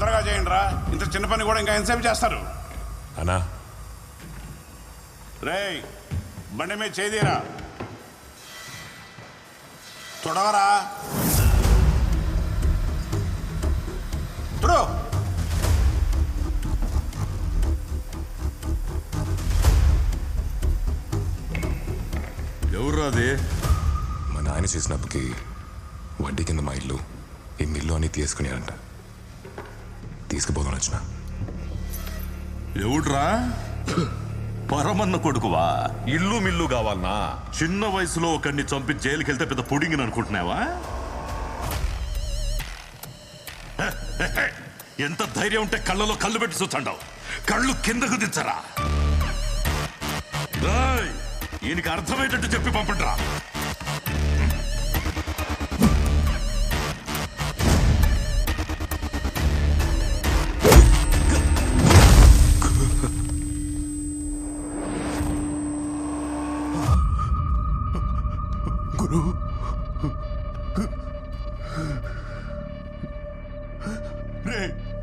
తొందరగా చేయండి రా. ఇంత చిన్న పని కూడా ఇంకా ఎంతసేపు చేస్తారు? అన్నా రేయ్, బండి మీద చేదిరా. తొడవరా, తుడు. ఎవరు అది? మా నాయన చేసినప్పటికి వడ్డీ కింద మా ఇల్లు, ఈ మిల్లు అని తీసుకునేనంట. తీసుకుపోదాం వచ్చిన. ఎవడ్రా? పరమన్న కొడుకువా? ఇల్లు మిల్లు కావాలనా? చిన్న వయసులో ఒకరిని చంపి జైలుకి వెళ్తే పెద్ద పుడింగిని అనుకుంటున్నావా? ఎంత ధైర్యం ఉంటే కళ్ళలో కళ్ళు పెట్టి చూచండావు. కళ్ళు కిందకు దించరా. ఈయనకి అర్థమయ్యేటట్టు చెప్పి పంపండిరా. గురు, రే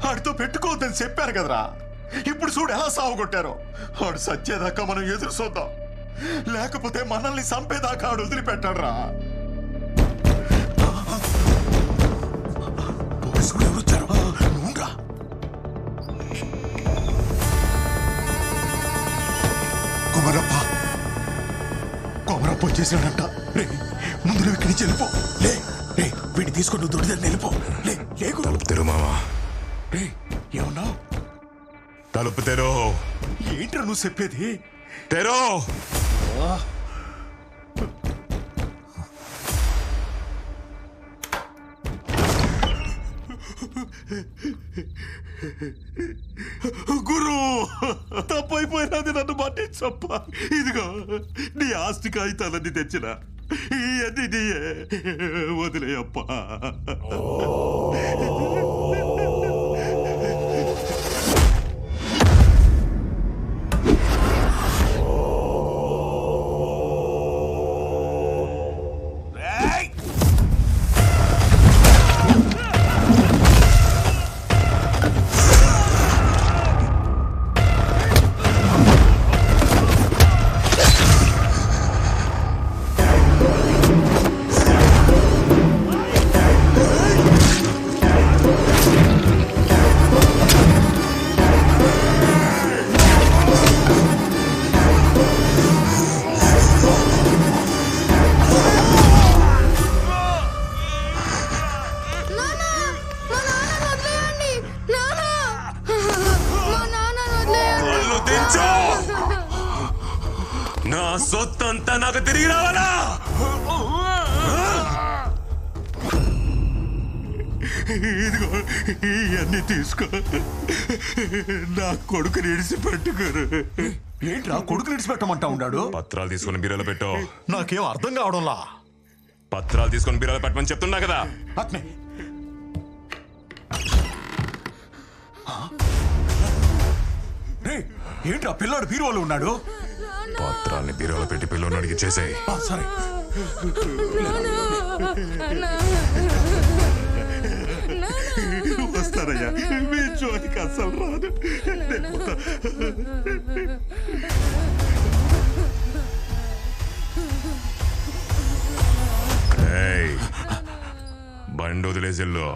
ఆడితో పెట్టుకోవద్దని చెప్పారు కదరా. ఇప్పుడు చూడు ఎలా సాగు కొట్టారో. ఆడు సచ్చేదాకా మనం ఎదురు చూద్దాం, లేకపోతే మనల్ని చంపేదాకా ఆడు వదిలిపెట్టాడు రా. పోలీసులు ఎవరు వచ్చారు? నువ్వురా. కొమరప్ప కొమరప్ప వచ్చేసాడంట. రే ముందు నువ్వు ఇక్కడి నుంచి వెళ్ళిపో. లే రే, వీడిని తీసుకొని నువ్వు దొడిదాన్ని వెళ్ళిపో. లే లేకు. తలుపు తెరు మామా. రే ఏమన్నావు? తలుపు తెరు. ఏంట్రా నువ్వు చెప్పేది? తెరు. గురు, తప్పైపోయినది, నన్ను మన్నించప్ప. ఇదిగో నీ ఆస్తి కాగితాలన్నీ తెచ్చిన, ఇవన్నీ నీయే. వదిలేయప్ప. నా సొత్తంతా నాకు తిరిగి రావాలా? ఇదిగో ఇవన్నీ తీసుకో. నా కొడుకు నిడిసి పెట్టుకోరు. ఏంట్రా కొడుకు నిడిచిపెట్టమంటా ఉన్నాడు? పత్రాలు తీసుకొని బీరాలో పెట్టు. నాకేం అర్థం కావడంలా. పత్రాలు తీసుకొని బీరాలో పెట్టమని చెప్తున్నా కదా. అట్నే రే, ఏంట్రా పిల్లాడు బీరువాలో ఉన్నాడు? పత్రాల్ని బీరాలో పెట్టి పిల్లోని అడిగి చేసేయి. సరే. వస్తారయ్యా, మీ చోటికి అస్సలు రాదు. బండి వదిలేసిల్లు.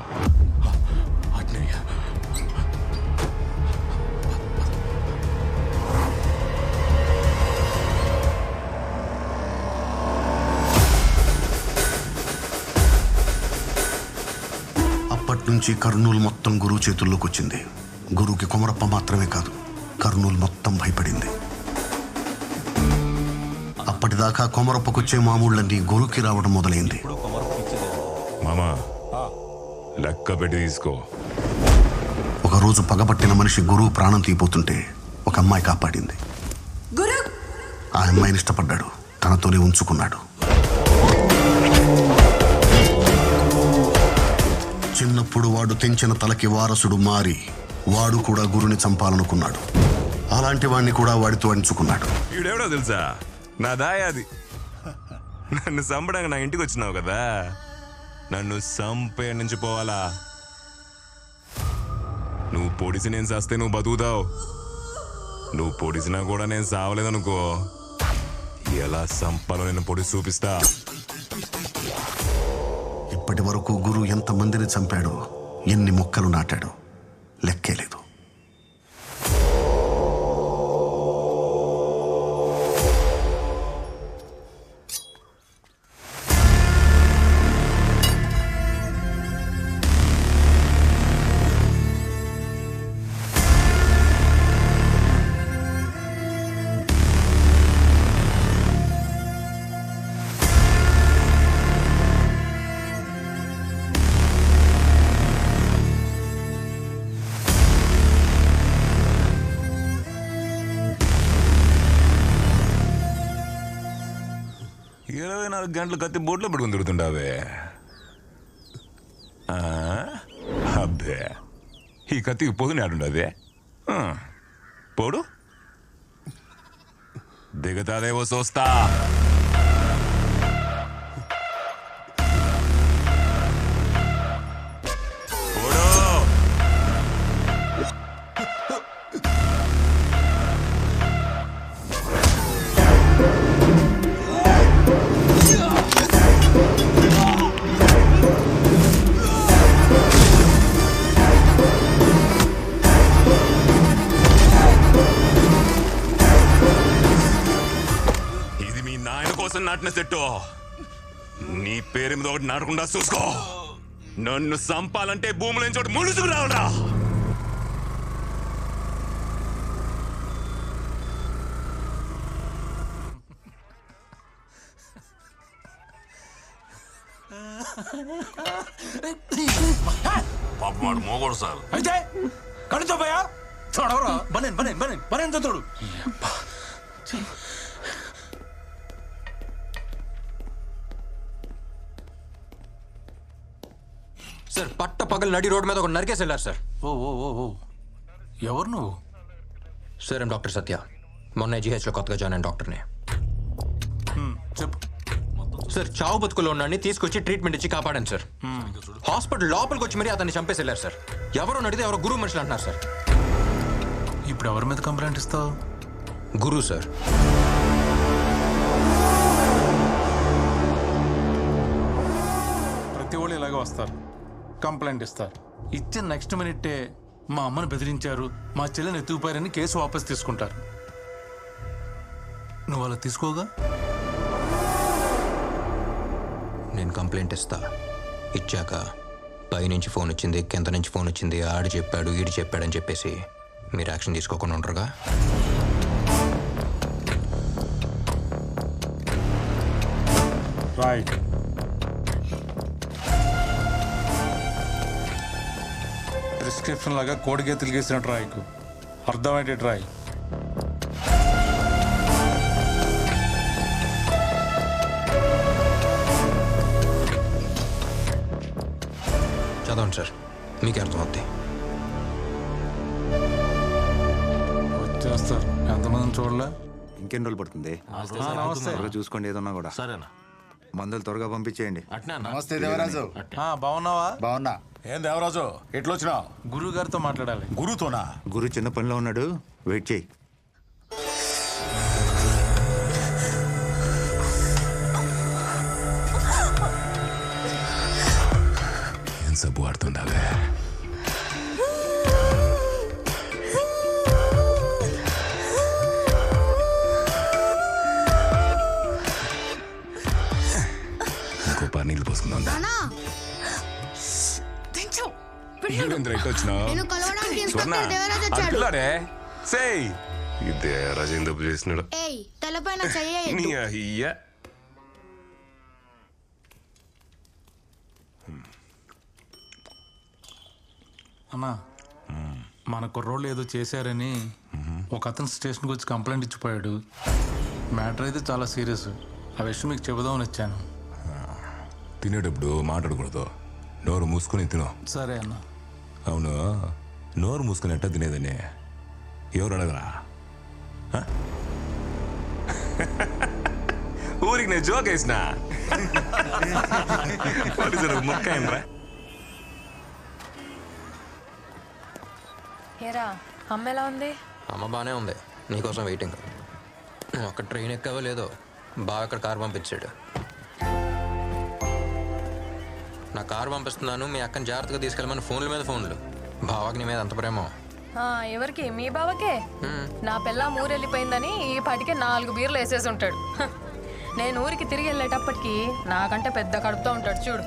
నుంచి కర్నూలు మొత్తం గురువు చేతుల్లోకి వచ్చింది. గురువుకి కొమరప్ప మాత్రమే కాదు, కర్నూలు మొత్తం భయపడింది. అప్పటిదాకా కొమరప్పకొచ్చే మామూళ్ళన్నీ గురువుకి రావడం మొదలైంది. మామా లెక్క పెట్టి తీసుకో. ఒకరోజు పగబట్టిన మనిషి గురువు ప్రాణం తీపోతుంటే ఒక అమ్మాయి కాపాడింది. ఆ అమ్మాయిని ఇష్టపడ్డాడు, తనతోనే ఉంచుకున్నాడు. చిన్నప్పుడు వాడు తెంచిన తలకి వారసుడు మారి వాడు కూడా గురుని చంపాలనుకున్నాడు. అలాంటి వాడిని కూడా వాడితో అంచుకున్నాడు. ఈడెవడో తెలుసా? నా దాయాది. నన్ను చంపడానికి నా ఇంటికి వచ్చినావు కదా, నన్ను చంపే నుంచి పోవాలా? నువ్వు పొడిసి నేను చస్తే నువ్వు బతుకుతావు. నువ్వు పొడిసినా కూడా నేను సావలేదనుకో, ఎలా సంపాలో నేను పొడిసి చూపిస్తా. ఇప్పటి వరకు గురు ఎంతమందిని చంపాడో, ఎన్ని మొక్కలు నాటాడో లెక్కే లేదు. గంటలు కత్తి బోట్లో పెట్టుకుని తిరుగుతుండావే. అబ్బే, ఈ కత్తికి పొదుని ఆడుండదే. పోడు దిగతాదేవో చూస్తా. నాటిన సెట్టు నీ పేరు మీద ఒకటి నాటకుండా చూసుకో. నన్ను సంపాలంటే భూముల నుంచి ఒకటి ముడుచుకు రావడా. పాపమాడు మోగోడు సార్. అయితే కడుతో పోయా చూడవరా. బనేన్ బనేన్ బనేన్ బనేన్ తోడు. సార్ పట్ట పగలు నడి రోడ్డు మీద ఒక నరికేసి వెళ్ళారు సార్. ఓ ఓ ఓ ఓ ఎవరు నువ్వు? సార్ ఏం డాక్టర్ సత్య, మొన్న జీహెచ్లో కొత్తగా జాయిన్ అయిన డాక్టర్ని. చెప్పు సార్ చావు బతుకులో ఉన్నాడిని తీసుకొచ్చి ట్రీట్మెంట్ ఇచ్చి కాపాడాను సార్. హాస్పిటల్ లోపలికి వచ్చి మరీ అతన్ని చంపేసి వెళ్ళారు సార్. ఎవరో నడితే ఎవరో గురువు మనుషులు అంటున్నారు సార్. ఇప్పుడు ఎవరి మీద కంప్లైంట్ ఇస్తావు? గురువు సార్. ప్రతి వాళ్ళు ఇలాగే వస్తారు, కంప్లైంట్ ఇస్తారు. ఇచ్చిన నెక్స్ట్ మినిట్టే మా అమ్మని బెదిరించారు, మా చెల్లెని ఎత్తుకుపోయారని కేసు వాపస్ తీసుకుంటారు. నువ్వు అలా తీసుకోగా. నేను కంప్లైంట్ ఇస్తా, ఇచ్చాక పైనుంచి ఫోన్ వచ్చింది, కింద నుంచి ఫోన్ వచ్చింది, ఆడు చెప్పాడు ఈడు చెప్పాడని చెప్పేసి మీరు యాక్షన్ తీసుకోకుండా ఉండరుగా. రైట్. ప్రిస్క్రిప్షన్ లాగా కోడిగే తిరిగేసినట్టు రాయకు, అర్థమయ్యేటట్టు రాయి. చదవండి సార్, మీకే అర్థమవుతాయి. వచ్చేస్తారు. ఎంతమందిని చూడలే. ఇంకెన్ని రోజులు పడుతుంది? నమస్తే. త్వరగా చూసుకోండి, ఏదన్నా కూడా. సరేనా? మందులు త్వరగా పంపించేయండి. నమస్తే దేవరాజు. బాగున్నావా? బాగున్నా. ఏం దేవరాజు ఎట్లొచ్చినావు? గురువు గారితో మాట్లాడాలి. గురుతోనా? గురు చిన్న పనిలో ఉన్నాడు, వెయిట్ చేయి. ఏం సబ్బు ఆడుతుండావే? ఇంకో పారు నీళ్ళు పోసుకుందాం. దేవరాజు ఏం తప్పు చేసినాడు? తలపైన నీ అయ్యా అన్నా, మన కుర్రోళ్ళు ఏదో చేశారని ఒక అతను స్టేషన్కి వచ్చి కంప్లైంట్ ఇచ్చిపోయాడు. మ్యాటర్ అయితే చాలా సీరియస్. ఆ విషయం మీకు చెబుదామని వచ్చాను. తినేటప్పుడు మాట్లాడకూడదు, నోరు మూసుకొని తిను. సరే అన్న. అవును, నోరు మూసుకొని ఎట్టా తినేదని ఎవరు అడగరా? ఊరికి నేను జోక్ వేసిన మొక్క ఏంట్రా? ఏరా అమ్మ ఎలా ఉంది? అమ్మ బాగానే ఉంది, నీకోసం వెయిటింగ్. నువ్వు అక్కడ ట్రైన్ ఎక్కావో లేదో, బాగా అక్కడ కారు పంపించాడు. నా కారు పంపిస్తున్నాను, మీ అక్కని జాగ్రత్తగా తీసుకెళ్ళమని ఫోన్ల మీద ఫోన్లు. బావాకి నీ మీద అంత ప్రేమ. ఎవరికి? మీ బావకే. నా పిల్ల ఊరెళ్ళిపోయిందని ఈ పాటికే 4 బీర్లు వేసేసి ఉంటాడు. నేను ఊరికి తిరిగి వెళ్ళేటప్పటికి నాకంటే పెద్ద కడుపుతో ఉంటాడు చూడు.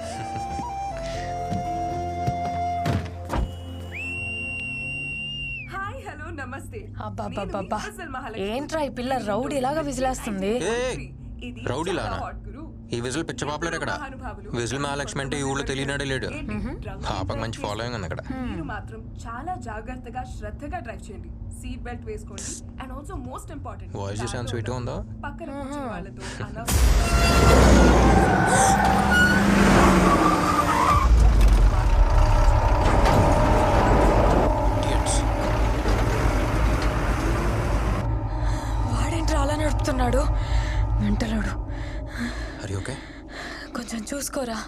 అబ్బా ఏంట్రా ఈ పిల్ల రౌడీలాగా విజిలేస్తుంది. రౌడీలానా? ఈ విజిల్ పిచ్చ పాపులర్ ఇక్కడ. విజిల్ మహాలక్ష్మి అంటే ఈ ఊళ్ళో తెలియనాడే లేడు. పాపకు మంచి ఫాలోయింగ్ ఉంది అక్కడ. మీరు మాత్రం చాలా జాగ్రత్తగా శ్రద్ధగా డ్రైవ్ చేయండి. సీట్ బెల్ట్ వేసుకోండి. And also most important, voice చూసాను స్వీట్ గా ఉందో. పక్కన కూర్చున్న వాళ్ళతో వాడేంట్రా అలా నడుపుతున్నాడు, మెంటలోడు. అరే ఓకే, కొంచెం చూసుకోరా.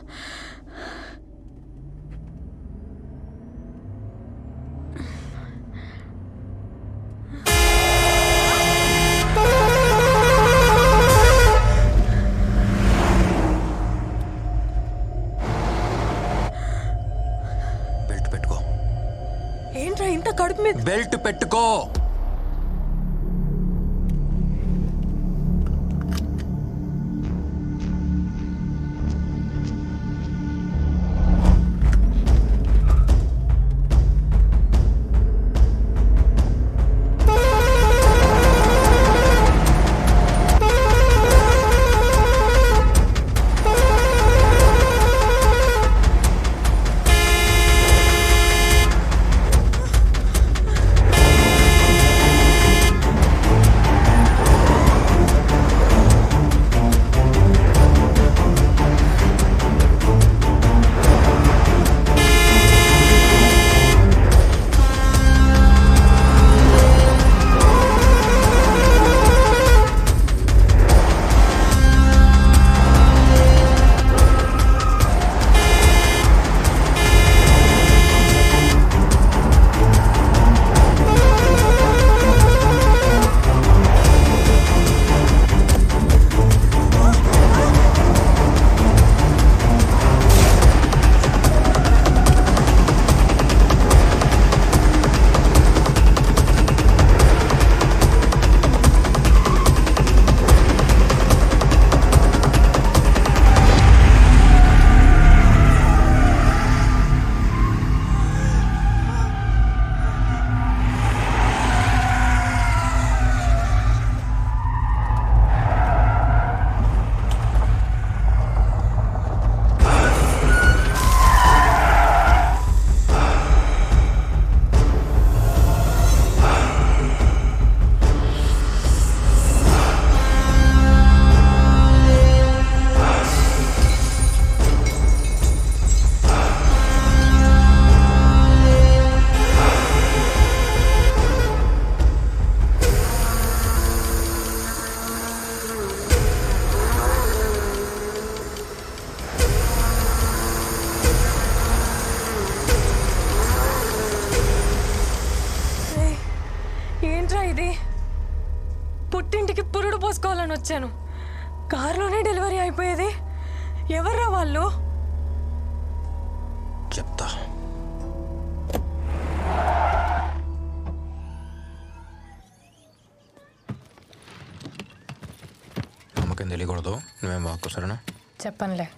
బెల్ట్ పెట్టుకో. ఏంట్రా ఇంత కడుపు మీద? బెల్ట్ పెట్టుకో. పుట్టింటికి పురుడు పోసుకోవాలని వచ్చాను, కారులోనే డెలివరీ అయిపోయేది. ఎవర్రా వాళ్ళు? చెప్తా. అమ్మకేం తెలియకూడదు, నువ్వేం వాక్కు సరేనా? చెప్పనులే.